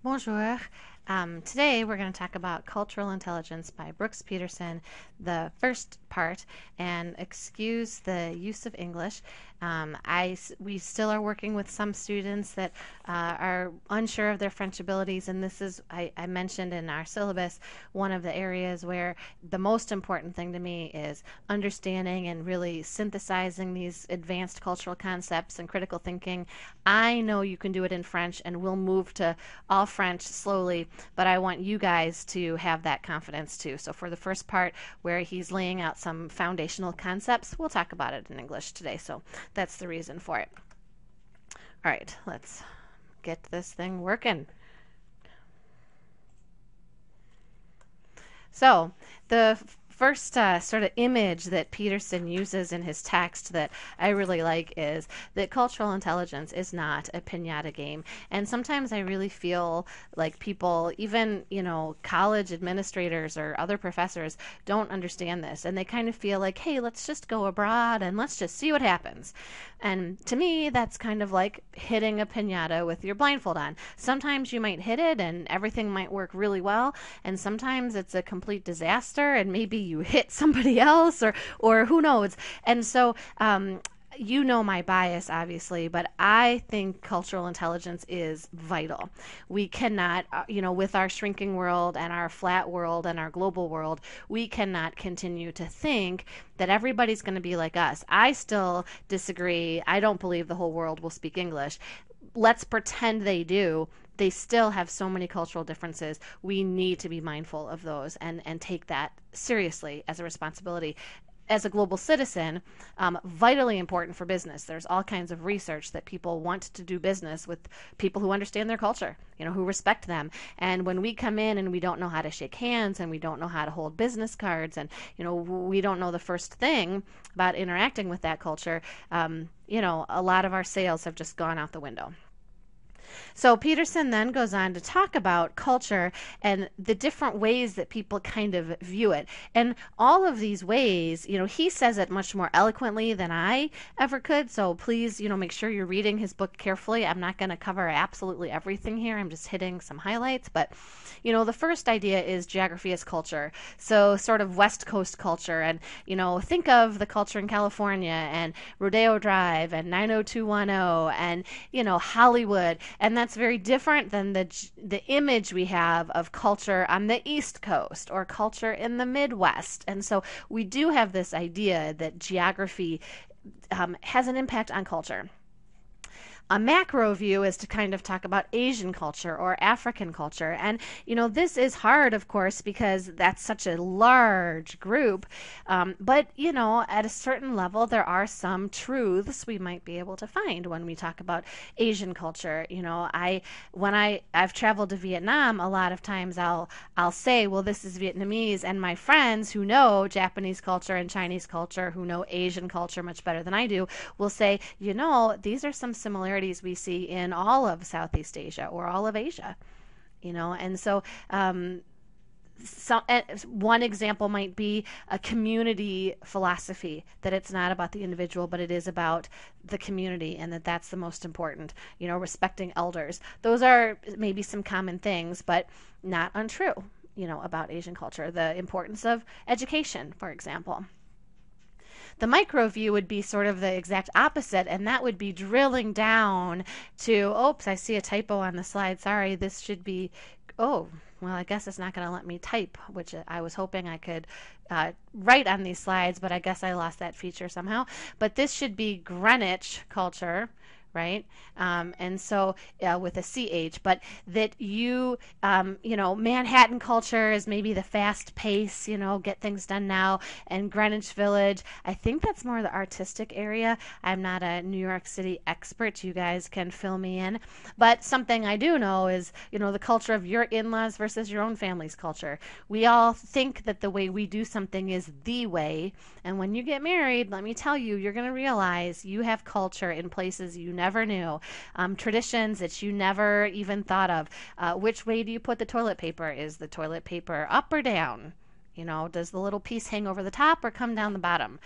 Bonjour. Today we're going to talk about cultural intelligence by Brooks Peterson, the first part, and excuse the use of English. We still are working with some students that are unsure of their French abilities, and this is, I mentioned in our syllabus, one of the areas where the most important thing to me is understanding and really synthesizing these advanced cultural concepts and critical thinking. I know you can do it in French, and we'll move to all French slowly, but I want you guys to have that confidence too. So for the first part where he's laying out some foundational concepts, we'll talk about it in English today. So that's the reason for it. All right, let's get this thing working. So the first sort of image that Peterson uses in his text that I really like is that cultural intelligence is not a piñata game. And sometimes I really feel like people, even, college administrators or other professors don't understand this. And they kind of feel like, hey, let's just go abroad and let's just see what happens. And to me, that's kind of like hitting a piñata with your blindfold on. Sometimes you might hit it and everything might work really well. And sometimes it's a complete disaster and maybe you hit somebody else or who knows. And so you know my bias, obviously, but I think cultural intelligence is vital. We cannot, with our shrinking world and our flat world and our global world, we cannot continue to think that everybody's going to be like us. I still disagree. I don't believe the whole world will speak English. Let's pretend they do. They still have so many cultural differences. We need to be mindful of those and take that seriously as a responsibility. As a global citizen, vitally important for business. There's all kinds of research that people want to do business with people who understand their culture, who respect them. And when we come in and we don't know how to shake hands and we don't know how to hold business cards and, we don't know the first thing about interacting with that culture, a lot of our sales have just gone out the window. So Peterson then goes on to talk about culture and the different ways that people kind of view it. And all of these ways, he says it much more eloquently than I ever could. So please, make sure you're reading his book carefully. I'm not going to cover absolutely everything here. I'm just hitting some highlights. But, the first idea is geography as culture. So sort of West Coast culture. And, think of the culture in California and Rodeo Drive and 90210 and, Hollywood. And that's very different than the image we have of culture on the East Coast or culture in the Midwest. And so we do have this idea that geography has an impact on culture. A macro view is to kind of talk about Asian culture or African culture. And, this is hard, of course, because that's such a large group. But, at a certain level, there are some truths we might be able to find when we talk about Asian culture. When I've traveled to Vietnam, a lot of times I'll say, well, this is Vietnamese. And my friends who know Japanese culture and Chinese culture, who know Asian culture much better than I do, will say, these are some similarities we see in all of Southeast Asia or all of Asia, and so one example might be a community philosophy, that it's not about the individual, but it is about the community, and that's the most important, respecting elders. Those are maybe some common things, but not untrue, about Asian culture. The importance of education, for example. The micro view would be sort of the exact opposite, and that would be drilling down to, oops, I see a typo on the slide. Sorry, this should be, well, I guess it's not going to let me type, which I was hoping I could write on these slides, but I guess I lost that feature somehow. But this should be Greenwich culture, right? And so with a CH, but that Manhattan culture is maybe the fast pace, get things done now, and Greenwich Village, I think that's more the artistic area. I'm not a New York City expert. You guys can fill me in. But something I do know is, the culture of your in-laws versus your own family's culture. We all think that the way we do something is the way, and when you get married, let me tell you, you're going to realize you have culture in places you never knew, traditions that you never even thought of. Which way do you put the toilet paper? Is the toilet paper up or down? You know, does the little piece hang over the top or come down the bottom?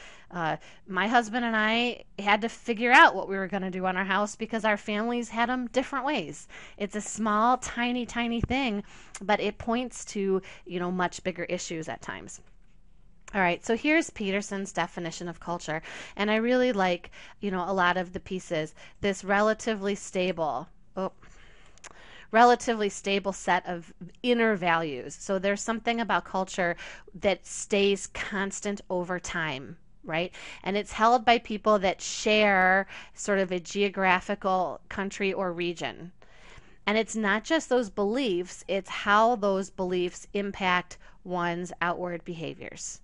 My husband and I had to figure out what we were going to do on our house because our families had them different ways. It's a small, tiny, tiny thing, but it points to, you know, much bigger issues at times. All right, so here's Peterson's definition of culture, and I really like, you know, a lot of the pieces. This relatively stable set of inner values. So there's something about culture that stays constant over time, right? And it's held by people that share sort of a geographical country or region. And it's not just those beliefs, it's how those beliefs impact one's outward behaviors.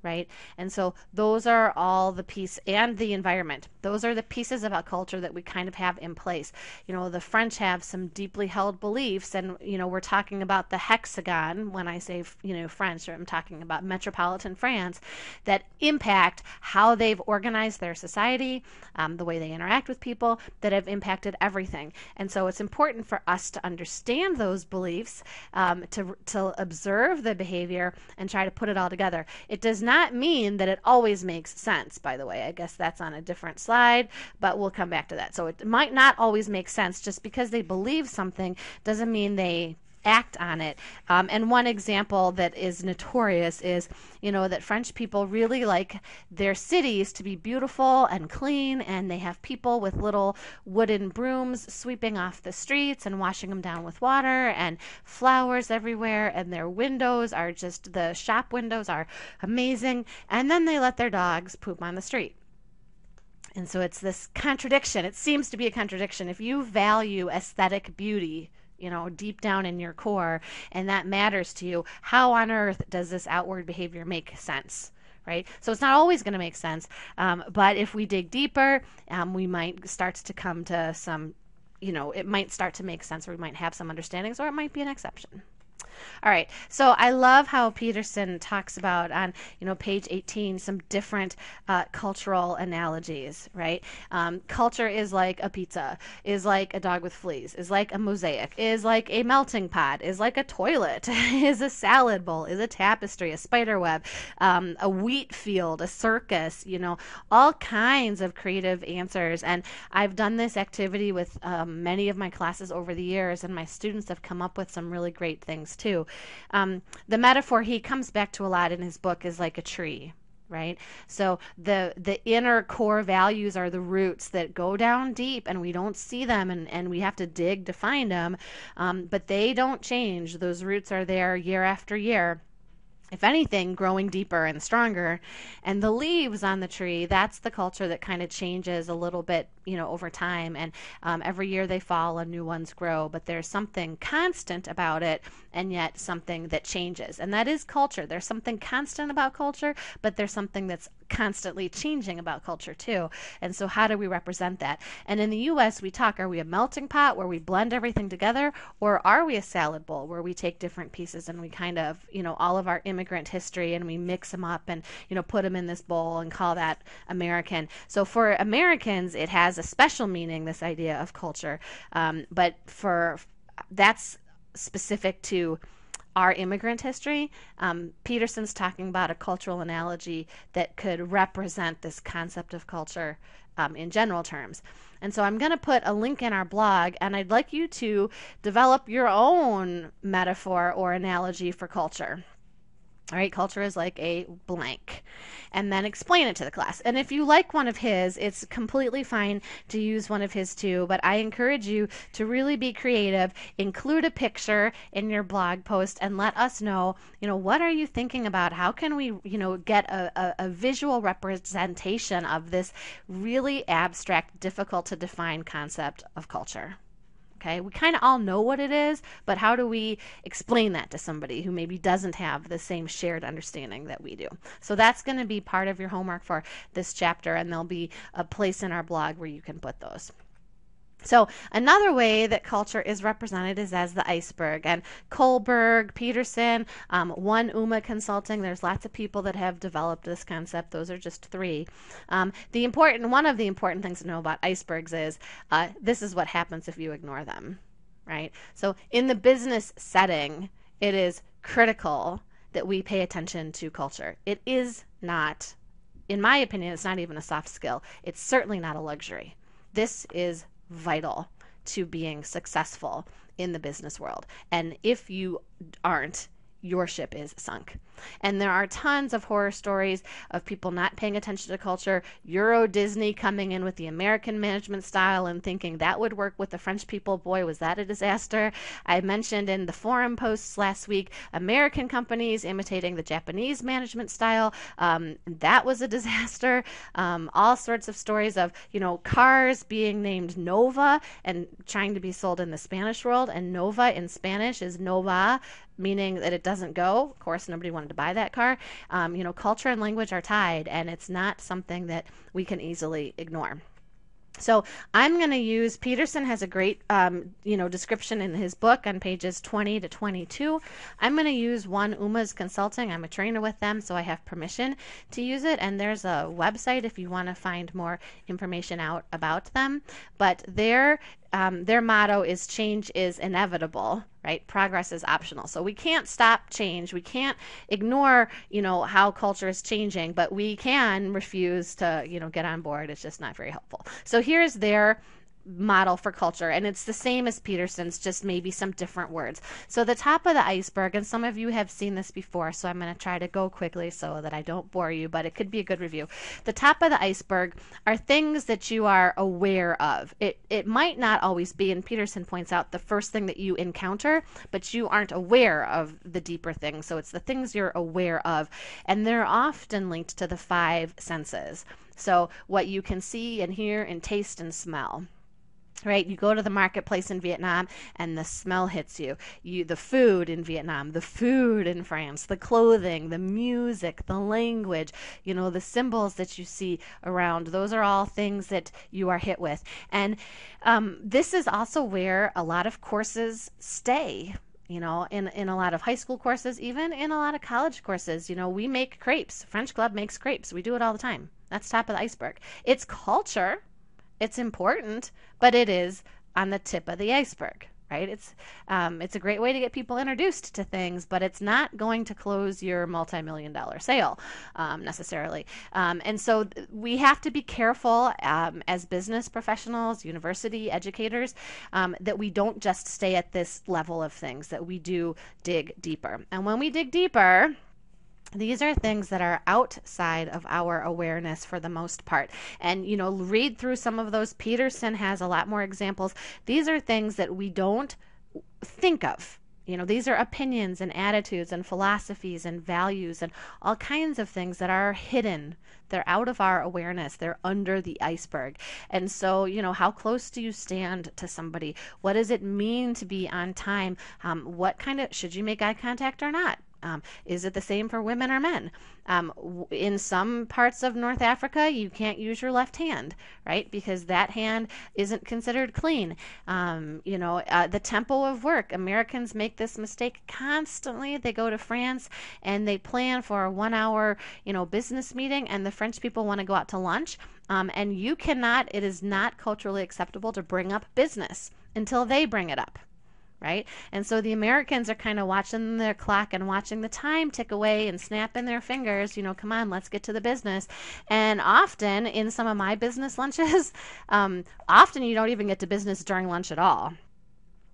Right? And so those are all the piece, and the environment. Those are the pieces about culture that we kind of have in place. You know, the French have some deeply held beliefs, and, you know, we're talking about the hexagon. When I say, you know, French, or I'm talking about metropolitan France, that impact how they've organized their society, the way they interact with people, that have impacted everything. And so it's important for us to understand those beliefs, to observe the behavior and try to put it all together. It does not mean that it always makes sense, by the way. I guess that's on a different slide, but we'll come back to that. So it might not always make sense. Just because they believe something doesn't mean they act on it. And one example that is notorious is, you know, that French people really like their cities to be beautiful and clean, and they have people with little wooden brooms sweeping off the streets and washing them down with water, and flowers everywhere, and their windows are just, the shop windows are amazing, and then they let their dogs poop on the street. And so it's this contradiction. It seems to be a contradiction. If you value aesthetic beauty, you know, deep down in your core, and that matters to you, how on earth does this outward behavior make sense? Right? So it's not always going to make sense, but if we dig deeper, we might start to come to some, you know, it might start to make sense, or we might have some understandings, or it might be an exception. All right, so I love how Peterson talks about on, you know, page 18, some different cultural analogies, right? Culture is like a pizza, is like a dog with fleas, is like a mosaic, is like a melting pot, is like a toilet, is a salad bowl, is a tapestry, a spider web, a wheat field, a circus, you know, all kinds of creative answers. And I've done this activity with many of my classes over the years, and my students have come up with some really great things too. The metaphor he comes back to a lot in his book is like a tree, right? So the inner core values are the roots that go down deep, and we don't see them, and we have to dig to find them, but they don't change. Those roots are there year after year. If anything, growing deeper and stronger. And the leaves on the tree, that's the culture that kind of changes a little bit, you know, over time. And every year they fall and new ones grow. But there's something constant about it, and yet something that changes. And that is culture. There's something constant about culture, but there's something that's constantly changing about culture too. And so how do we represent that? And in the US, we talk, are we a melting pot where we blend everything together, or are we a salad bowl where we take different pieces and we kind of, you know, all of our immigrant history, and we mix them up and, you know, put them in this bowl and call that American? So for Americans, it has a special meaning, this idea of culture, but for that's specific to our immigrant history. Peterson's talking about a cultural analogy that could represent this concept of culture in general terms. And so I'm going to put a link in our blog, and I'd like you to develop your own metaphor or analogy for culture. All right, culture is like a blank, and then explain it to the class. And if you like one of his, it's completely fine to use one of his too, but I encourage you to really be creative. Include a picture in your blog post and let us know, you know, what are you thinking about? How can we, you know, get a visual representation of this really abstract, difficult to define concept of culture? Okay, we kind of all know what it is, but how do we explain that to somebody who maybe doesn't have the same shared understanding that we do? So that's going to be part of your homework for this chapter, and there'll be a place in our blog where you can put those. So another way that culture is represented is as the iceberg. And Kohlberg, Peterson, One UMA Consulting, there's lots of people that have developed this concept. Those are just three. One of the important things to know about icebergs is this is what happens if you ignore them, right? So in the business setting, it is critical that we pay attention to culture. It is not, in my opinion, it's not even a soft skill. It's certainly not a luxury. This is vital to being successful in the business world. And if you aren't, your ship is sunk. And there are tons of horror stories of people not paying attention to culture, Euro Disney coming in with the American management style and thinking that would work with the French people. Boy, was that a disaster. I mentioned in the forum posts last week, American companies imitating the Japanese management style. That was a disaster. All sorts of stories of, cars being named Nova and trying to be sold in the Spanish world. And Nova in Spanish is Nova, meaning that it doesn't go. Of course, nobody wanted to buy that car. Culture and language are tied, and it's not something that we can easily ignore. So I'm going to use, Peterson has a great, description in his book on pages 20 to 22. I'm going to use One Uma's Consulting. I'm a trainer with them, so I have permission to use it. And there's a website if you want to find more information out about them. But their motto is change is inevitable, right? Progress is optional. So we can't stop change. We can't ignore, how culture is changing, but we can refuse to, get on board. It's just not very helpful. So here's their model for culture, and it's the same as Peterson's, just maybe some different words. So the top of the iceberg, and some of you have seen this before, so I'm going to try to go quickly so that I don't bore you, but it could be a good review. The top of the iceberg are things that you are aware of. It might not always be, and Peterson points out, the first thing that you encounter, but you aren't aware of the deeper things. So it's the things you're aware of, and they're often linked to the 5 senses. So what you can see and hear and taste and smell. Right, you go to the marketplace in Vietnam and the smell hits you. The food in Vietnam, the food in France, the clothing, the music, the language, the symbols that you see around. Those are all things that you are hit with. And this is also where a lot of courses stay. In a lot of high school courses, even in a lot of college courses. We make crepes. French Club makes crepes. We do it all the time. That's top of the iceberg. It's culture. It's important, but it is on the tip of the iceberg, right? It's a great way to get people introduced to things, but it's not going to close your multi-million-dollar sale necessarily. And so we have to be careful as business professionals, university educators, that we don't just stay at this level of things, that we do dig deeper. And when we dig deeper, these are things that are outside of our awareness for the most part. And, read through some of those. Peterson has a lot more examples. These are things that we don't think of. These are opinions and attitudes and philosophies and values and all kinds of things that are hidden. They're out of our awareness. They're under the iceberg. And so, how close do you stand to somebody? What does it mean to be on time? Should you make eye contact or not? Is it the same for women or men? In some parts of North Africa, you can't use your left hand, right? Because that hand isn't considered clean. The tempo of work. Americans make this mistake constantly. They go to France and they plan for a 1-hour, business meeting, and the French people want to go out to lunch. And it is not culturally acceptable to bring up business until they bring it up. Right? And so the Americans are kind of watching their clock and watching the time tick away and snapping their fingers, come on, let's get to the business. And often in some of my business lunches, often you don't even get to business during lunch at all,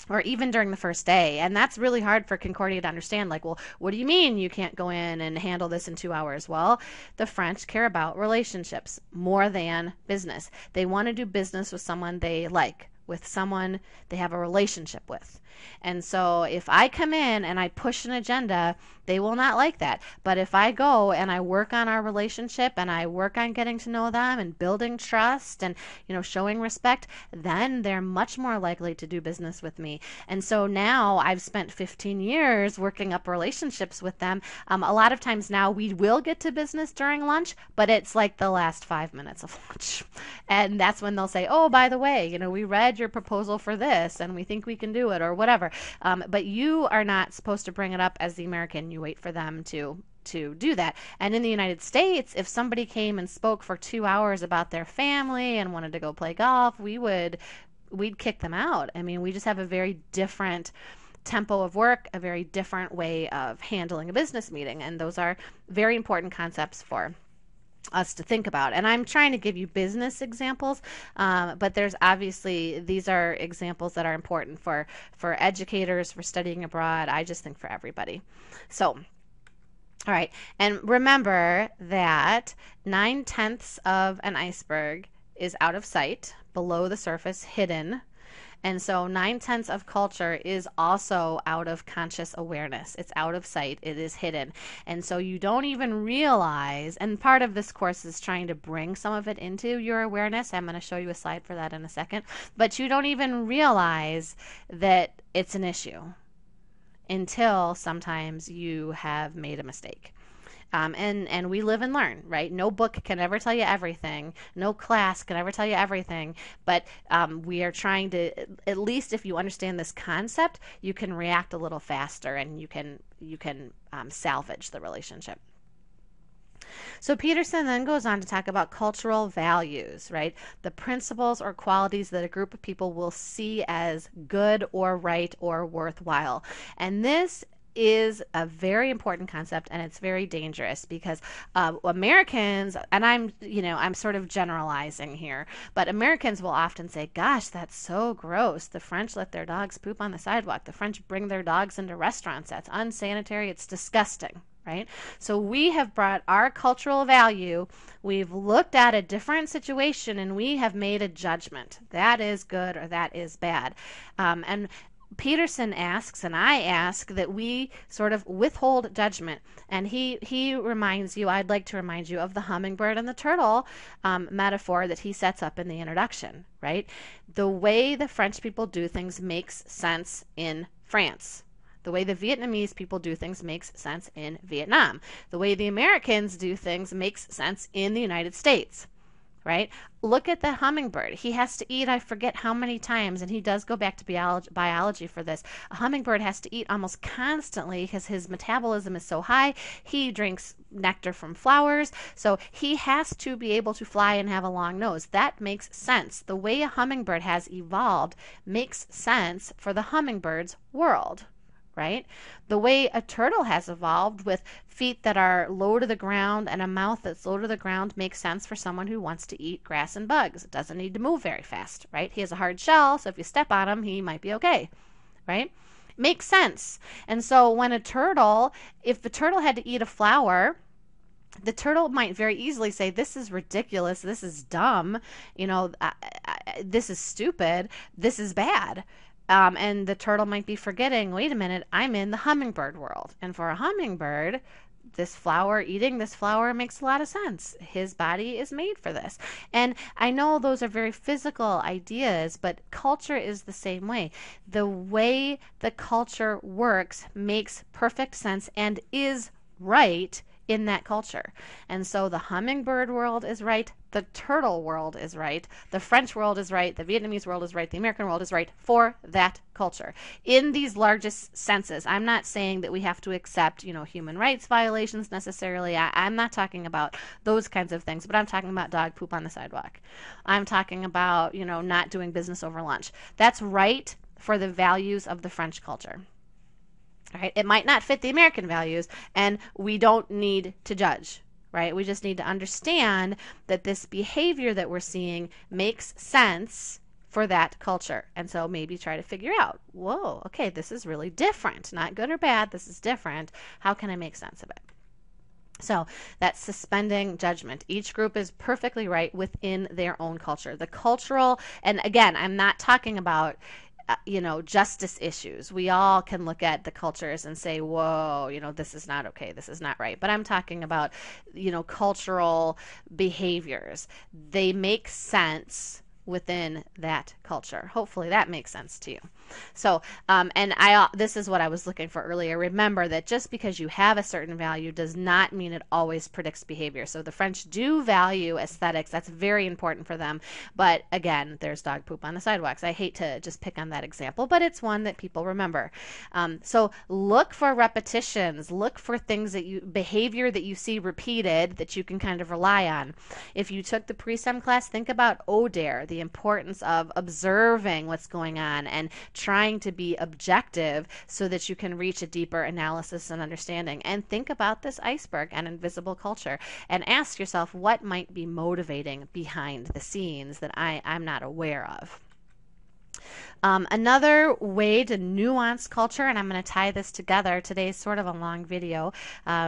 or even during the first day. And that's really hard for Concordia to understand. Like, well, what do you mean you can't go in and handle this in 2 hours? Well, the French care about relationships more than business. They want to do business with someone they like, with someone they have a relationship with. And so if I come in and I push an agenda, they will not like that. But if I go and I work on our relationship and I work on getting to know them and building trust and, showing respect, then they're much more likely to do business with me. And so now I've spent 15 years working up relationships with them. A lot of times now we will get to business during lunch, but it's like the last 5 minutes of lunch. And that's when they'll say, oh, by the way, we read your proposal for this and we think we can do it, or whatever. But you are not supposed to bring it up as the American. You wait for them to do that. And in the United States, if somebody came and spoke for 2 hours about their family and wanted to go play golf, we'd kick them out. I mean, we just have a very different tempo of work, a very different way of handling a business meeting. And those are very important concepts for us to think about. And I'm trying to give you business examples, but there's obviously, these are examples that are important for educators, for studying abroad. I just think for everybody. So, all right. And remember that 9/10 of an iceberg is out of sight, below the surface, hidden. And so 9/10 of culture is also out of conscious awareness. It's out of sight. It is hidden. And so you don't even realize, and part of this course is trying to bring some of it into your awareness. I'm going to show you a slide for that in a second. But you don't even realize that it's an issue until sometimes you have made a mistake. And we live and learn, right? No book can ever tell you everything. No class can ever tell you everything. But we are trying to, at least if you understand this concept, you can react a little faster, and you can salvage the relationship. So Peterson then goes on to talk about cultural values, right? The principles or qualities that a group of people will see as good or right or worthwhile. And this is a very important concept, and it's very dangerous because Americans, and I'm sort of generalizing here, but Americans will often say, gosh, that's so gross. The French let their dogs poop on the sidewalk. The French bring their dogs into restaurants. That's unsanitary. It's disgusting. Right? So we have brought our cultural value, we've looked at a different situation, and we have made a judgment. That is good or that is bad. And Peterson asks, and I ask, that we sort of withhold judgment. And he reminds you, I'd like to remind you of the hummingbird and the turtle metaphor that he sets up in the introduction, right? The way the French people do things makes sense in France. The way the Vietnamese people do things makes sense in Vietnam. The way the Americans do things makes sense in the United States, right? Look at the hummingbird. He has to eat, I forget how many times, and he does go back to biology for this. A hummingbird has to eat almost constantly because his metabolism is so high. He drinks nectar from flowers, so he has to be able to fly and have a long nose. That makes sense. The way a hummingbird has evolved makes sense for the hummingbird's world. Right? The way a turtle has evolved with feet that are low to the ground and a mouth that's low to the ground makes sense for someone who wants to eat grass and bugs. It doesn't need to move very fast, right? He has a hard shell, so if you step on him, he might be okay, right? Makes sense. And so when if the turtle had to eat a flower, the turtle might very easily say, this is ridiculous, this is dumb, this is stupid, this is bad. And the turtle might be forgetting, wait a minute, I'm in the hummingbird world. And for a hummingbird, eating this flower makes a lot of sense. His body is made for this. And I know those are very physical ideas, but culture is the same way. The way the culture works makes perfect sense and is right in that culture. And so the hummingbird world is right, the turtle world is right, the French world is right, the Vietnamese world is right, the American world is right for that culture. In these largest senses, I'm not saying that we have to accept, human rights violations necessarily. I'm not talking about those kinds of things, but I'm talking about dog poop on the sidewalk. I'm talking about, not doing business over lunch. That's right for the values of the French culture. Right? It might not fit the American values, and we don't need to judge, right? We just need to understand that this behavior that we're seeing makes sense for that culture. And so maybe try to figure out, whoa, okay, this is really different. Not good or bad, this is different. How can I make sense of it? So that's suspending judgment. Each group is perfectly right within their own culture. The cultural, and again, I'm not talking about justice issues. We all can look at the cultures and say, whoa, this is not okay. This is not right. But I'm talking about, cultural behaviors. They make sense within that culture. Hopefully that makes sense to you. So, this is what I was looking for earlier. Remember that just because you have a certain value does not mean it always predicts behavior. So the French do value aesthetics. That's very important for them. But again, there's dog poop on the sidewalks. I hate to just pick on that example, but it's one that people remember. So look for repetitions. Look for things behavior that you see repeated that you can kind of rely on. If you took the pre-sem class, think about ODARE, the the importance of observing what's going on and trying to be objective so that you can reach a deeper analysis and understanding. And think about this iceberg and invisible culture and ask yourself what might be motivating behind the scenes that I'm not aware of. Another way to nuance culture, and I'm going to tie this together. Today's sort of a long video,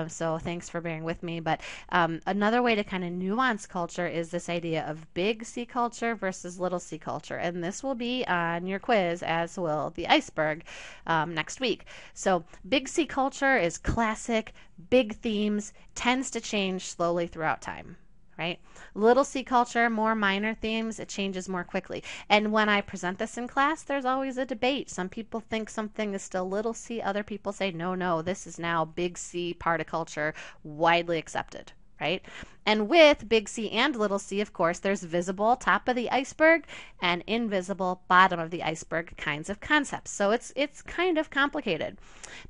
so thanks for bearing with me. But another way to kind of nuance culture is this idea of big C culture versus little c culture. And this will be on your quiz, as will the iceberg, next week. So big C culture is classic, big themes, tends to change slowly throughout time. Right? Little c culture, more minor themes, it changes more quickly. And when I present this in class, there's always a debate. Some people think something is still little c. Other people say, no, this is now big C part of culture, widely accepted. Right? And with big C and little c, of course, there's visible top of the iceberg and invisible bottom of the iceberg kinds of concepts. So it's kind of complicated.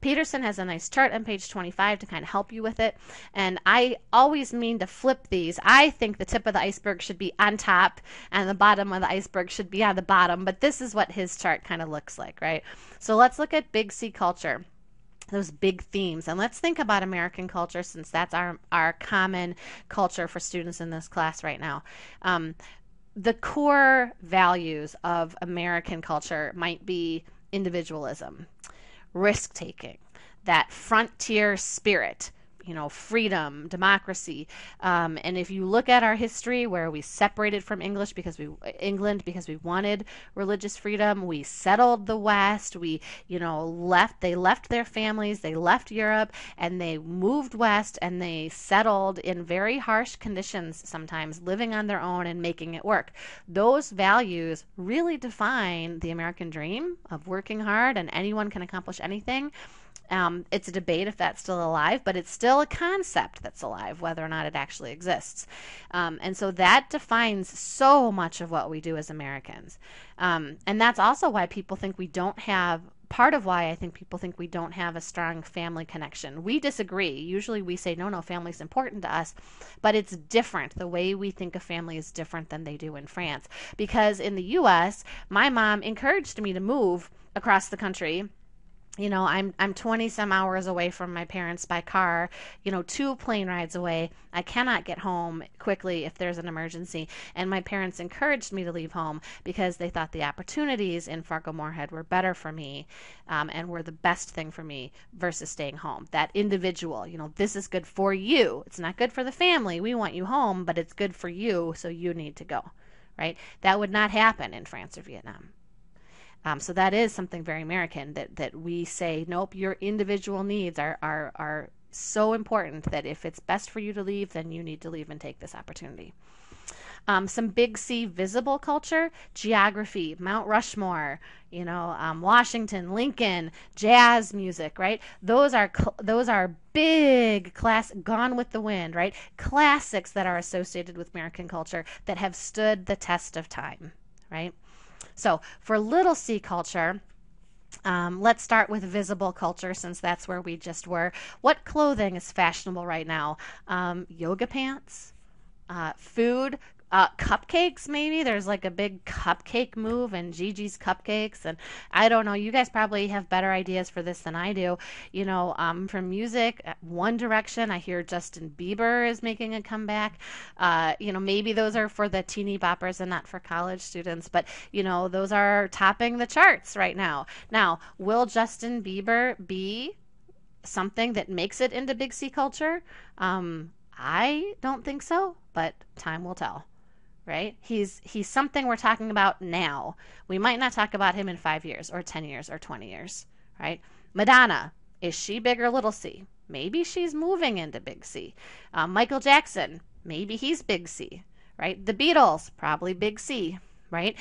Peterson has a nice chart on page 25 to kind of help you with it. And I always mean to flip these. I think the tip of the iceberg should be on top and the bottom of the iceberg should be on the bottom. But this is what his chart kind of looks like, right? So let's look at big C culture. Those big themes. And let's think about American culture, since that's our common culture for students in this class right now. The core values of American culture might be individualism, risk-taking, that frontier spirit, freedom, democracy. And if you look at our history, where we separated from England because we wanted religious freedom, we settled the West, they left their families, they left Europe, and they moved west, and they settled in very harsh conditions, sometimes living on their own and making it work. Those values really define the American dream of working hard and anyone can accomplish anything. It's a debate if that's still alive, but it's still a concept that's alive, whether or not it actually exists. And so that defines so much of what we do as Americans. And that's also why people think we don't have, part of why I think people think we don't have a strong family connection. We disagree. Usually we say, no, family's important to us, but it's different. The way we think of family is different than they do in France. Because in the U.S., my mom encouraged me to move across the country. I'm 20 some hours away from my parents by car, 2 plane rides away. I cannot get home quickly if there's an emergency. And my parents encouraged me to leave home because they thought the opportunities in Fargo-Moorhead were better for me, and were the best thing for me versus staying home. That individual, this is good for you. It's not good for the family. We want you home, but it's good for you, so you need to go, right? That would not happen in France or Vietnam. So that is something very American, that we say, nope, your individual needs are so important that if it's best for you to leave, then you need to leave and take this opportunity. Some big C visible culture, geography, Mount Rushmore, Washington, Lincoln, jazz music, right? Those are big Gone with the Wind, right? Classics that are associated with American culture that have stood the test of time, right? So for little c culture, let's start with visible culture, since that's where we just were. What clothing is fashionable right now? Yoga pants, food, cupcakes maybe. There's like a big cupcake move, and Gigi's Cupcakes, and I don't know. You guys probably have better ideas for this than I do. From music, One Direction, I hear Justin Bieber is making a comeback. Maybe those are for the teeny boppers and not for college students, but those are topping the charts right now. Now, will Justin Bieber be something that makes it into big C culture? I don't think so, but time will tell. Right? He's something we're talking about now. We might not talk about him in 5 years or 10 years or 20 years, right? Madonna, is she big or little c? Maybe she's moving into big C. Michael Jackson, maybe he's big C, right? The Beatles, probably big C, right?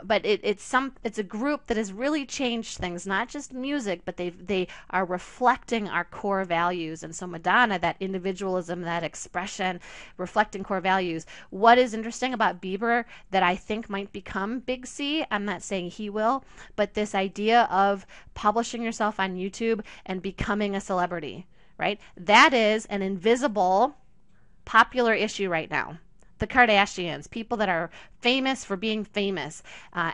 But it's a group that has really changed things, not just music, but they are reflecting our core values. And so Madonna, that individualism, that expression, reflecting core values. What is interesting about Bieber that I think might become big C, I'm not saying he will, but this idea of publishing yourself on YouTube and becoming a celebrity, right? That is an invisible popular issue right now. the Kardashians, people that are famous for being famous.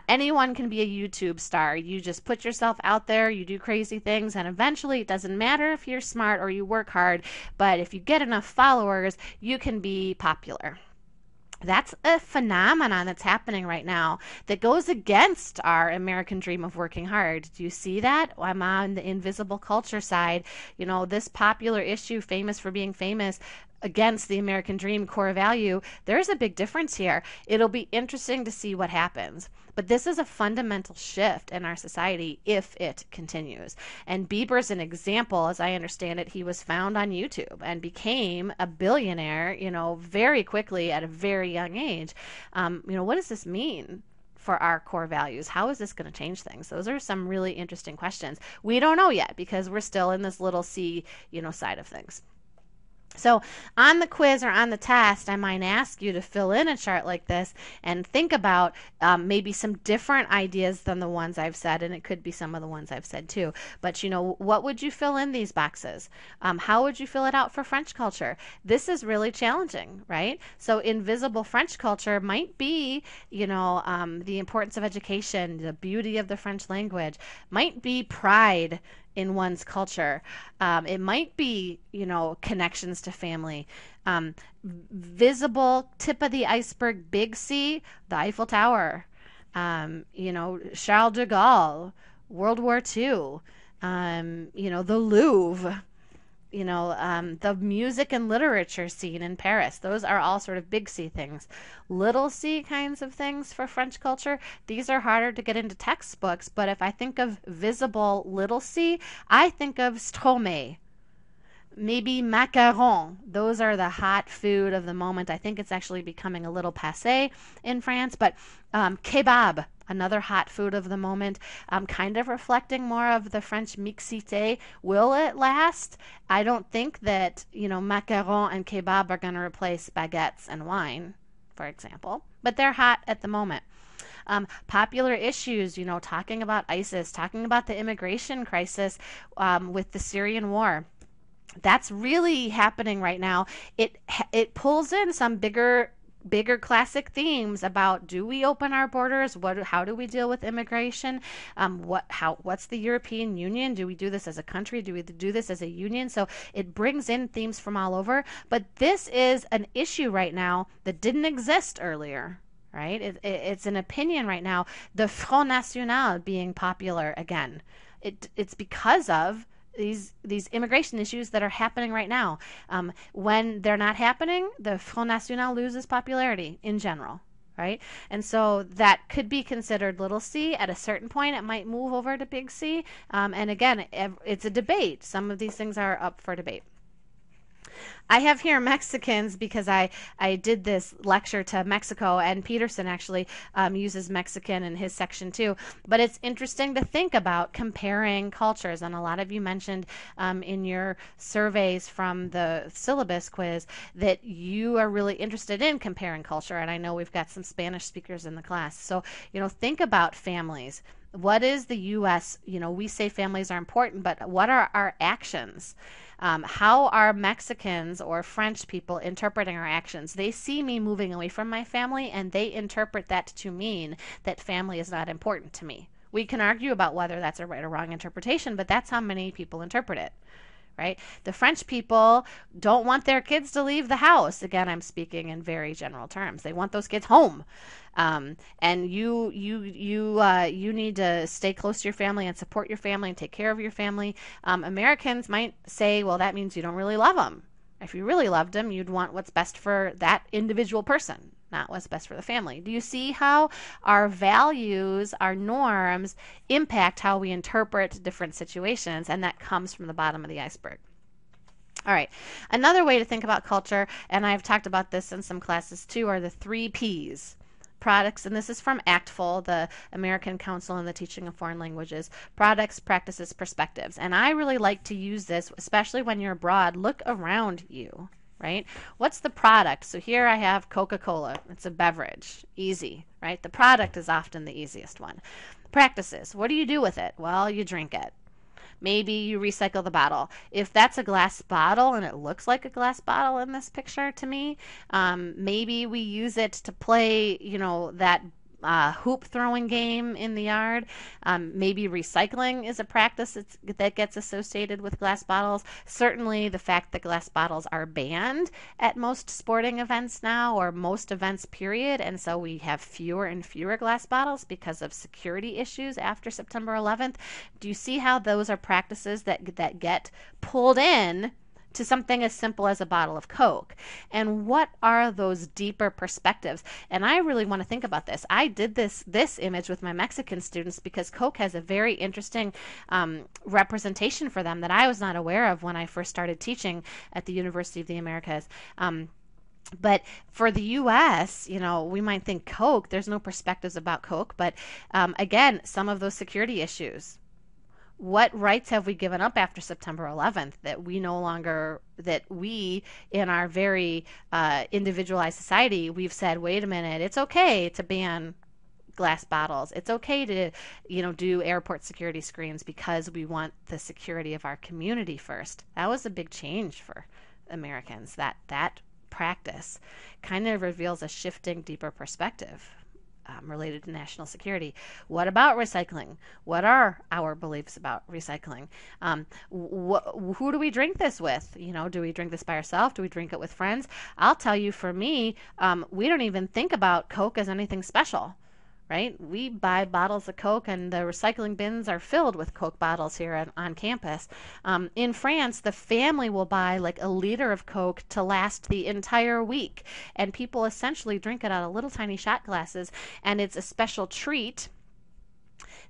Anyone can be a YouTube star. You just put yourself out there, you do crazy things, and eventually it doesn't matter if you're smart or you work hard, but if you get enough followers, you can be popular. That's a phenomenon that's happening right now that goes against our American dream of working hard. Do you see that? I'm on the invisible culture side. You know, this popular issue, famous for being famous, against the American dream core value, there's a big difference here. It'll be interesting to see what happens. But this is a fundamental shift in our society if it continues. And Bieber's an example. As I understand it, he was found on YouTube and became a billionaire, you know, very quickly at a very young age. What does this mean for our core values? How is this going to change things? Those are some really interesting questions. We don't know yet because we're still in this little C, side of things. So on the quiz or on the test, I might ask you to fill in a chart like this and think about maybe some different ideas than the ones I've said, and it could be some of the ones I've said too. But what would you fill in these boxes? How would you fill it out for French culture? This is really challenging, right? So invisible French culture might be, the importance of education, the beauty of the French language, might be pride in one's culture. It might be, connections to family. Visible tip of the iceberg, big C, the Eiffel Tower, Charles de Gaulle, World War II, the Louvre, the music and literature scene in Paris. Those are all sort of big C things. Little C kinds of things for French culture, these are harder to get into textbooks, but if I think of visible little C, I think of Stromae. Maybe macaron. Those are the hot food of the moment. I think it's actually becoming a little passé in France, but kebab, another hot food of the moment, kind of reflecting more of the French mixité. Will it last? I don't think that, macaron and kebab are going to replace baguettes and wine, for example, but they're hot at the moment. Popular issues, talking about ISIS, talking about the immigration crisis with the Syrian war. That's really happening right now. It pulls in some bigger classic themes about, do we open our borders? How do we deal with immigration? What's the European Union? Do we do this as a country? Do we do this as a union? So it brings in themes from all over. But this is an issue right now that didn't exist earlier. Right? It's an opinion right now. The Front National being popular again. It's because of these immigration issues that are happening right now. When they're not happening, the Front National loses popularity in general, right? And so that could be considered little c. At a certain point, it might move over to big C. And again, it's a debate. Some of these things are up for debate. I have here Mexicans because I did this lecture to Mexico, and Peterson actually uses Mexican in his section too. But it's interesting to think about comparing cultures, and a lot of you mentioned in your surveys from the syllabus quiz that you are really interested in comparing culture, and I know we've got some Spanish speakers in the class. So, think about families. What is the U.S.? We say families are important, but what are our actions? How are Mexicans or French people interpreting our actions? They see me moving away from my family, and they interpret that to mean that family is not important to me. We can argue about whether that's a right or wrong interpretation, but that's how many people interpret it. Right? The French people don't want their kids to leave the house. Again, I'm speaking in very general terms. They want those kids home. And you need to stay close to your family and support your family and take care of your family. Americans might say, well, that means you don't really love them. If you really loved them, you'd want what's best for that individual person, not what's best for the family. Do you see how our values, our norms, impact how we interpret different situations? And that comes from the bottom of the iceberg. All right. Another way to think about culture, and I've talked about this in some classes too, are the 3 Ps. Products, and this is from ACTFL, the American Council on the Teaching of Foreign Languages. Products, practices, perspectives. And I really like to use this, especially when you're abroad. Look around you. Right? What's the product? So here I have Coca-Cola. It's a beverage. Easy, right? The product is often the easiest one. Practices. What do you do with it? Well, you drink it. Maybe you recycle the bottle. If that's a glass bottle and it looks like a glass bottle in this picture to me, maybe we use it to play, that hoop throwing game in the yard. Maybe recycling is a practice that gets associated with glass bottles. Certainly, the fact that glass bottles are banned at most sporting events now, or most events, period, and so we have fewer and fewer glass bottles because of security issues after September 11th. Do you see how those are practices that get pulled in to something as simple as a bottle of Coke? And what are those deeper perspectives? And I really want to think about this. I did this image with my Mexican students because Coke has a very interesting representation for them that I was not aware of when I first started teaching at the University of the Americas. But for the U.S., we might think Coke, there's no perspectives about Coke, but again, some of those security issues. What rights have we given up after September 11th that we in our very individualized society, we've said, wait a minute, it's okay to ban glass bottles. It's okay to, do airport security screens because we want the security of our community first. That was a big change for Americans. That practice kind of reveals a shifting, deeper perspective related to national security. What about recycling? What are our beliefs about recycling? Who do we drink this with? Do we drink this by ourselves? Do we drink it with friends? I'll tell you, for me, we don't even think about Coke as anything special, right? We buy bottles of Coke, and the recycling bins are filled with Coke bottles here on campus. In France, the family will buy like a liter of Coke to last the entire week, and people essentially drink it out of little tiny shot glasses, and it's a special treat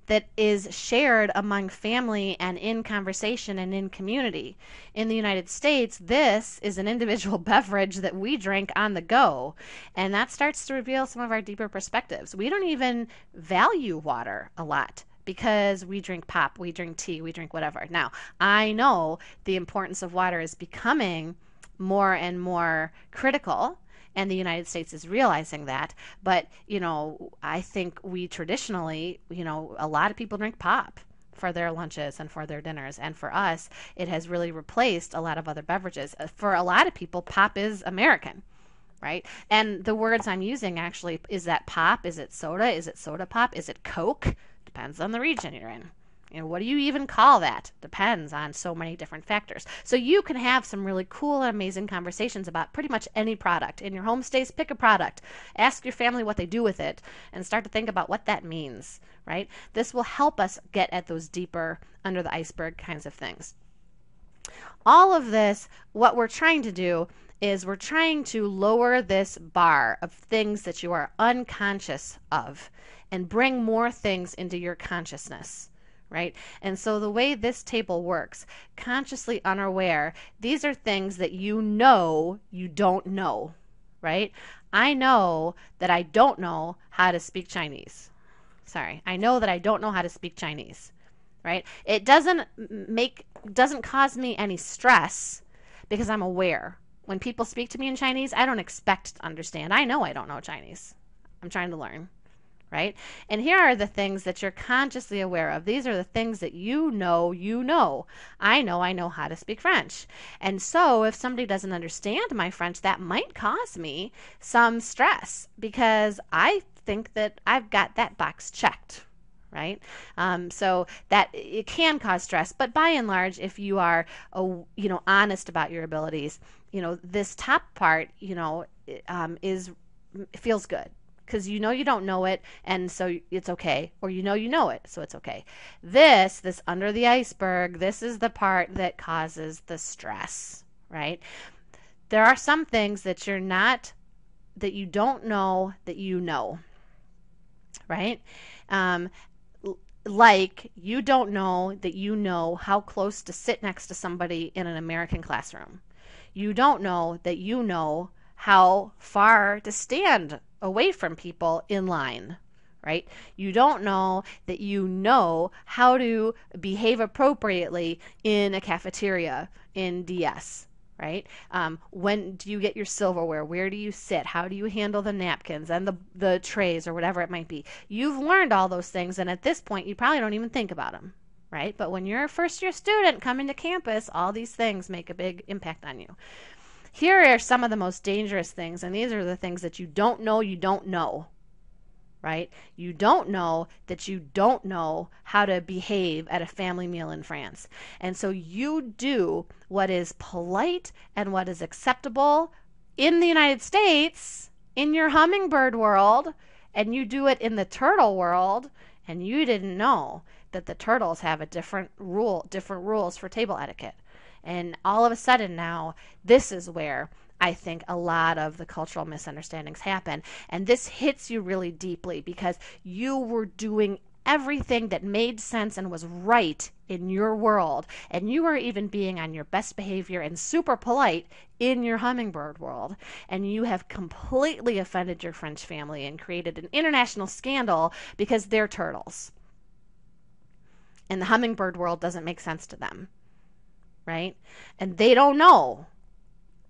that is shared among family and in conversation and in community. In the United States, this is an individual beverage that we drink on the go, and that starts to reveal some of our deeper perspectives. We don't even value water a lot because we drink pop, we drink tea, we drink whatever. Now, I know the importance of water is becoming more and more critical, and the United States is realizing that. But, I think we traditionally, a lot of people drink pop for their lunches and for their dinners. And for us, it has really replaced a lot of other beverages. For a lot of people, pop is American, right? And the words I'm using actually, is that pop? Is it soda? Is it soda pop? Is it Coke? Depends on the region you're in. What do you even call that? Depends on so many different factors. So you can have some really cool and amazing conversations about pretty much any product. In your home stays, pick a product. Ask your family what they do with it and start to think about what that means, right? This will help us get at those deeper, under the iceberg kinds of things. All of this, what we're trying to do is we're trying to lower this bar of things that you are unconscious of and bring more things into your consciousness. Right? And so the way this table works, consciously unaware, these are things that you don't know, right? I know that I don't know how to speak Chinese. I know that I don't know how to speak Chinese, right? It doesn't cause me any stress because I'm aware. When people speak to me in Chinese, I don't expect to understand. I know I don't know Chinese. I'm trying to learn. Right? And here are the things that you're consciously aware of. These are the things that you know. I know how to speak French. And so if somebody doesn't understand my French, that might cause me some stress because I think that I've got that box checked. Right? So that it can cause stress. But by and large, if you are, honest about your abilities, this top part, feels good. Because you don't know it, and so it's okay. Or you know it, so it's okay. This under the iceberg, this is the part that causes the stress, right? There are some things that that you don't know that you know, right? Like you don't know that you know how close to sit next to somebody in an American classroom. You don't know that you know how far to stand away from people in line, right? You don't know that you know how to behave appropriately in a cafeteria in DS, right? When do you get your silverware? Where do you sit? How do you handle the napkins and the trays or whatever it might be? You've learned all those things, and at this point, you probably don't even think about them, right? But when you're a first year student coming to campus, all these things make a big impact on you. Here are some of the most dangerous things, and these are the things that you don't know, right? You don't know that you don't know how to behave at a family meal in France. And so you do what is polite and what is acceptable in the United States, in your hummingbird world, and you do it in the turtle world, and you didn't know that the turtles have a different rules for table etiquette. And all of a sudden now, this is where I think a lot of the cultural misunderstandings happen. And this hits you really deeply because you were doing everything that made sense and was right in your world. And you were even being on your best behavior and super polite in your hummingbird world. And you have completely offended your French family and created an international scandal because they're turtles. And the hummingbird world doesn't make sense to them. Right? And they don't know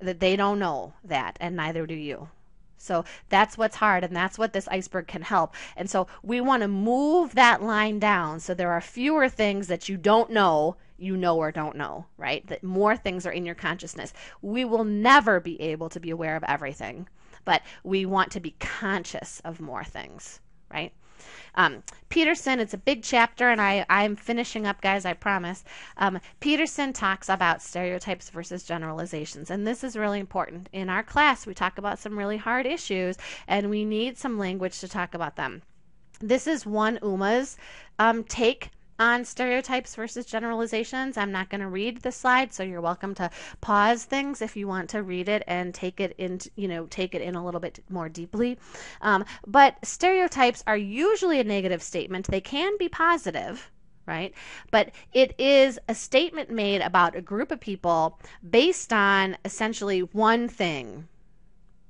that, and neither do you. So that's what's hard, and that's what this iceberg can help. And so we want to move that line down so there are fewer things that you know or don't know, right? That more things are in your consciousness. We will never be able to be aware of everything, but we want to be conscious of more things, right? Peterson, it's a big chapter, and I'm finishing up, guys, I promise. Peterson talks about stereotypes versus generalizations, and this is really important. In our class, we talk about some really hard issues, and we need some language to talk about them. This is one Uma's take on stereotypes versus generalizations. I'm not going to read the slide, so you're welcome to pause things if you want to read it and take it in a little bit more deeply. But stereotypes are usually a negative statement. They can be positive, right? But it is a statement made about a group of people based on essentially one thing,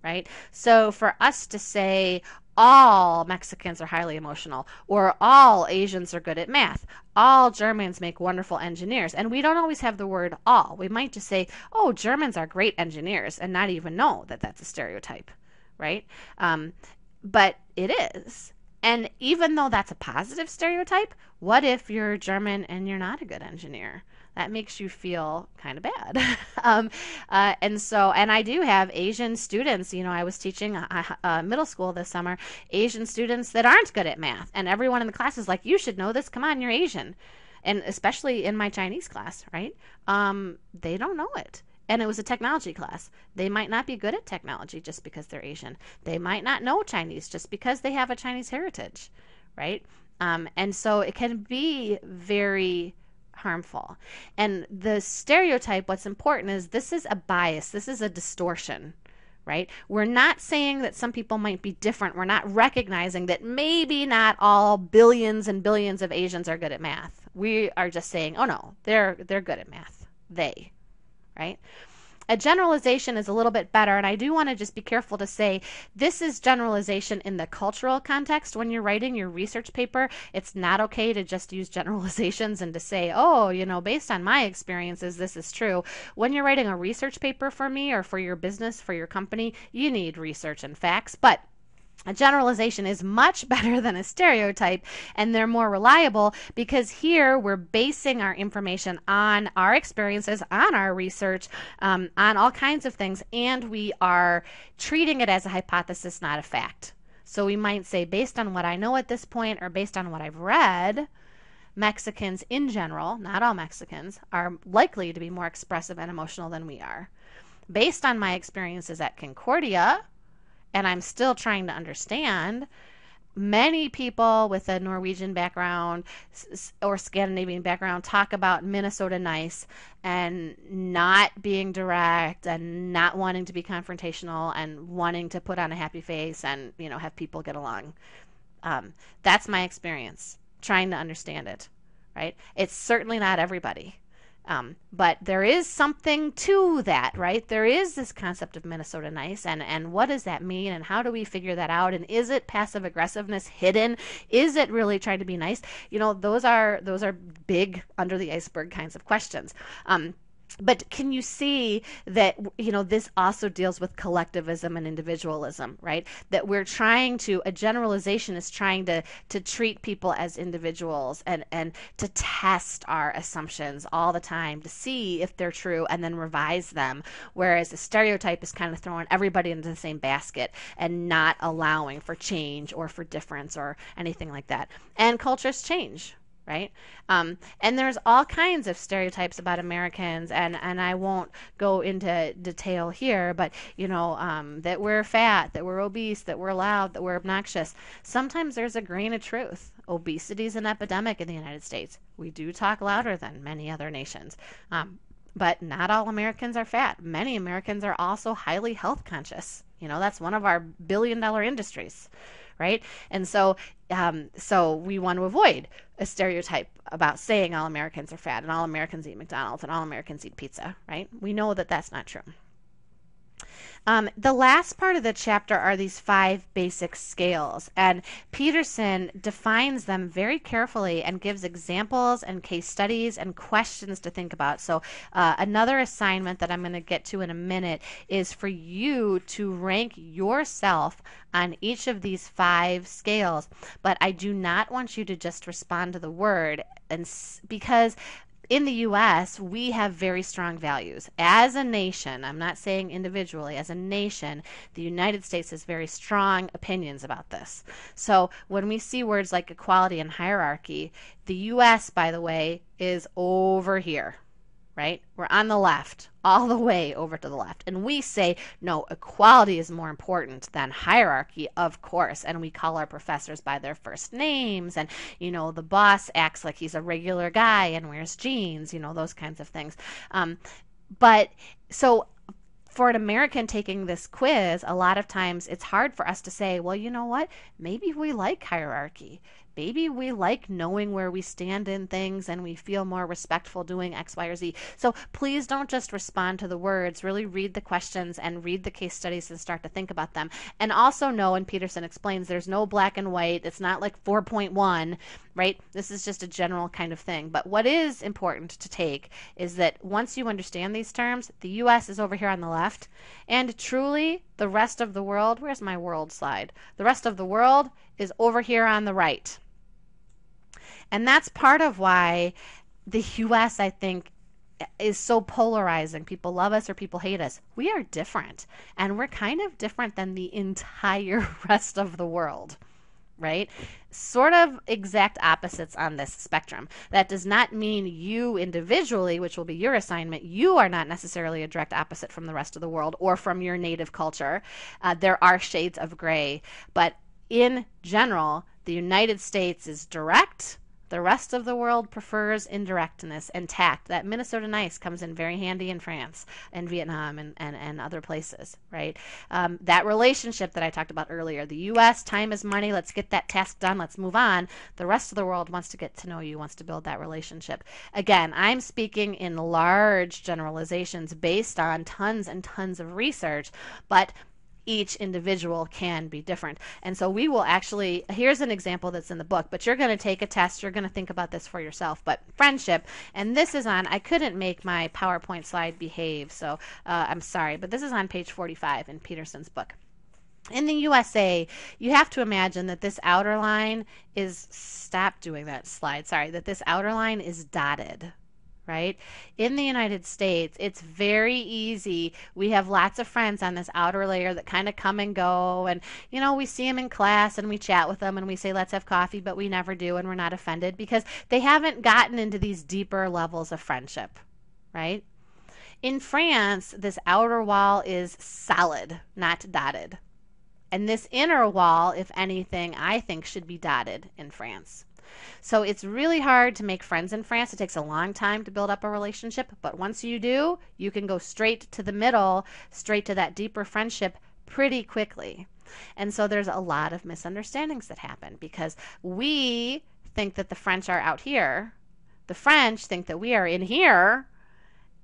right? So for us to say, all Mexicans are highly emotional, or all Asians are good at math, all Germans make wonderful engineers. And we don't always have the word all. We might just say, oh, Germans are great engineers, and not even know that that's a stereotype, right? But it is. And even though that's a positive stereotype, what if you're German and you're not a good engineer? That makes you feel kind of bad. And I do have Asian students. I was teaching middle school this summer, Asian students that aren't good at math. And everyone in the class is like, you should know this. Come on, you're Asian. And especially in my Chinese class, right? They don't know it. And it was a technology class. They might not be good at technology just because they're Asian. They might not know Chinese just because they have a Chinese heritage, right? And so it can be very harmful. And the stereotype, what's important is this is a bias. This is a distortion, right? We're not saying that some people might be different. We're not recognizing that maybe not all billions and billions of Asians are good at math. We are just saying, oh no, they're good at math. They, right? A generalization is a little bit better, and I do want to just be careful to say this is generalization in the cultural context. When you're writing your research paper, it's not okay to just use generalizations and to say, oh, based on my experiences, this is true. When you're writing a research paper for me or for your business, for your company, you need research and facts, but a generalization is much better than a stereotype, and they're more reliable because here we're basing our information on our experiences, on our research, on all kinds of things, and we are treating it as a hypothesis, not a fact. So we might say, based on what I know at this point, or based on what I've read, Mexicans in general, not all Mexicans, are likely to be more expressive and emotional than we are. Based on my experiences at Concordia, and I'm still trying to understand, many people with a Norwegian background or Scandinavian background talk about Minnesota nice and not being direct and not wanting to be confrontational and wanting to put on a happy face and, have people get along. That's my experience, trying to understand it, right? It's certainly not everybody. But there is something to that, right? There is this concept of Minnesota nice, and what does that mean, and how do we figure that out? And is it passive aggressiveness hidden? Is it really trying to be nice? Those are big under the iceberg kinds of questions. But can you see that, this also deals with collectivism and individualism, right? That we're trying to, a generalization is trying to treat people as individuals, and to test our assumptions all the time to see if they're true and then revise them. Whereas a stereotype is kind of throwing everybody into the same basket and not allowing for change or for difference or anything like that. And cultures change, right? And there's all kinds of stereotypes about Americans, and I won't go into detail here, but that we're fat, that we're obese, that we're loud, that we're obnoxious. Sometimes there's a grain of truth. Obesity is an epidemic in the United States. We do talk louder than many other nations. But not all Americans are fat. Many Americans are also highly health conscious. That's one of our billion-dollar industries, right? And so we want to avoid a stereotype about saying all Americans are fat and all Americans eat McDonald's and all Americans eat pizza, right? We know that that's not true. The last part of the chapter are these 5 basic scales, and Peterson defines them very carefully and gives examples and case studies and questions to think about. So another assignment that I'm going to get to in a minute is for you to rank yourself on each of these 5 scales, but I do not want you to just respond to the word, and because in the U.S., we have very strong values. As a nation, I'm not saying individually, as a nation, the United States has very strong opinions about this. So when we see words like equality and hierarchy, the U.S., by the way, is over here, right? We're on the left, all the way over to the left. And we say, no, equality is more important than hierarchy, of course. And we call our professors by their first names. And, the boss acts like he's a regular guy and wears jeans, those kinds of things. But so for an American taking this quiz, a lot of times it's hard for us to say, well, you know what? Maybe we like hierarchy. Maybe we like knowing where we stand in things and we feel more respectful doing X, Y, or Z. So please don't just respond to the words. Really read the questions and read the case studies and start to think about them. And also know, and Peterson explains, there's no black and white. It's not like 4.1, right? This is just a general kind of thing. But what is important to take is that once you understand these terms, the U.S. is over here on the left. And truly, the rest of the world, where's my world slide? The rest of the world is over here on the right. And that's part of why the U.S., I think, is so polarizing. People love us or people hate us. We are different. And we're kind of different than the entire rest of the world, right? Sort of exact opposites on this spectrum. That does not mean you individually, which will be your assignment, you are not necessarily a direct opposite from the rest of the world or from your native culture. There are shades of gray. But in general, the United States is direct. The rest of the world prefers indirectness and tact. That Minnesota nice comes in very handy in France and Vietnam and other places, right? That relationship that I talked about earlier, the U.S., time is money, let's get that task done, let's move on. The rest of the world wants to get to know you, wants to build that relationship. Again, I'm speaking in large generalizations based on tons and tons of research, but each individual can be different. And so we will actually, here's an example that's in the book, but you're going to take a test, you're going to think about this for yourself. But friendship, and this is on, I couldn't make my PowerPoint slide behave, so I'm sorry, but this is on page 45 in Peterson's book. In the USA, you have to imagine that this outer line is, stop doing that slide, sorry, that this outer line is dotted. Right? In the United States, it's very easy. We have lots of friends on this outer layer that kind of come and go, and we see them in class and we chat with them and we say let's have coffee, but we never do, and we're not offended because they haven't gotten into these deeper levels of friendship, right? In France, this outer wall is solid, not dotted. And this inner wall, if anything, I think should be dotted in France. So it's really hard to make friends in France. It takes a long time to build up a relationship, but once you do, you can go straight to the middle, straight to that deeper friendship pretty quickly. And so there's a lot of misunderstandings that happen because we think that the French are out here. The French think that we are in here,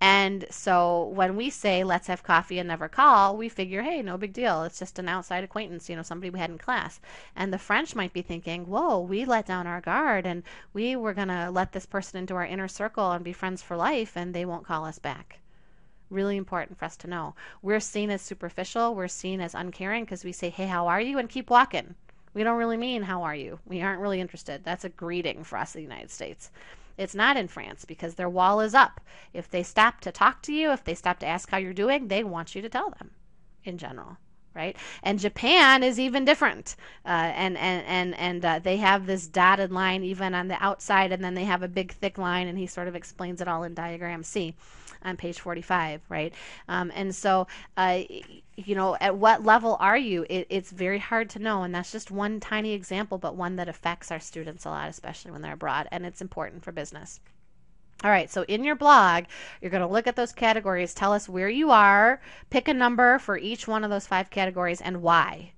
And so when we say let's have coffee and never call, we figure, hey, no big deal. It's just an outside acquaintance, somebody we had in class. And the French might be thinking, whoa, we let down our guard and we were going to let this person into our inner circle and be friends for life, and they won't call us back. Really important for us to know. We're seen as superficial. We're seen as uncaring because we say, hey, how are you? And keep walking. We don't really mean how are you. We aren't really interested. That's a greeting for us in the United States. It's not in France because their wall is up. If they stop to talk to you, if they stop to ask how you're doing, they want you to tell them in general. Right? And Japan is even different. They have this dotted line even on the outside, and then they have a big thick line, and he sort of explains it all in diagram C on page 45, right? At what level are you? It's very hard to know, and that's just one tiny example, but one that affects our students a lot, especially when they're abroad, and it's important for business. All right, so in your blog, you're going to look at those categories, tell us where you are, pick a number for each one of those 5 categories and why.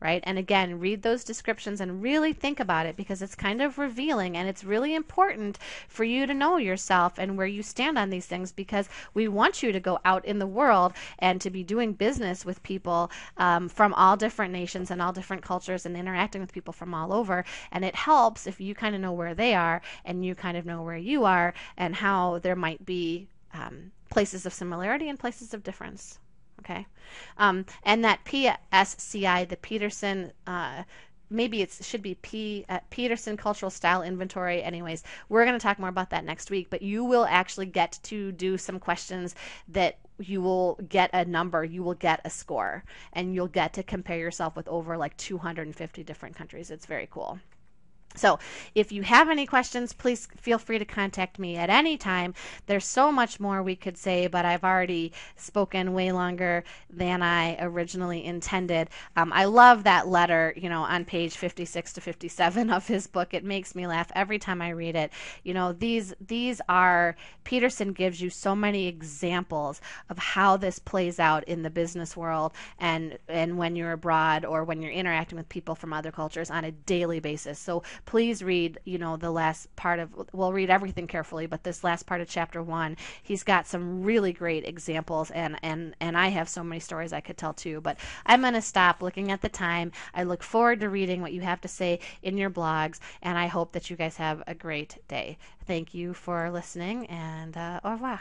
Right? And again, read those descriptions and really think about it because it's kind of revealing, and it's really important for you to know yourself and where you stand on these things, because we want you to go out in the world and to be doing business with people from all different nations and all different cultures and interacting with people from all over. And it helps if you kind of know where they are and you kind of know where you are and how there might be places of similarity and places of difference. Okay, and that PSCI, the Peterson, maybe it should be Peterson Cultural Style Inventory. Anyways, we're going to talk more about that next week, but you will actually get to do some questions that you will get a number, you will get a score, and you'll get to compare yourself with over like 250 different countries. It's very cool. So if you have any questions, please feel free to contact me at any time. There's so much more we could say, but I've already spoken way longer than I originally intended. I love that letter, on page 56 to 57 of his book. It makes me laugh every time I read it. These are, Peterson gives you so many examples of how this plays out in the business world and when you're abroad or when you're interacting with people from other cultures on a daily basis. So please read, the last part of, we'll read everything carefully, but this last part of chapter 1, he's got some really great examples, and I have so many stories I could tell too, but I'm going to stop looking at the time. I look forward to reading what you have to say in your blogs, and I hope that you guys have a great day. Thank you for listening, and au revoir.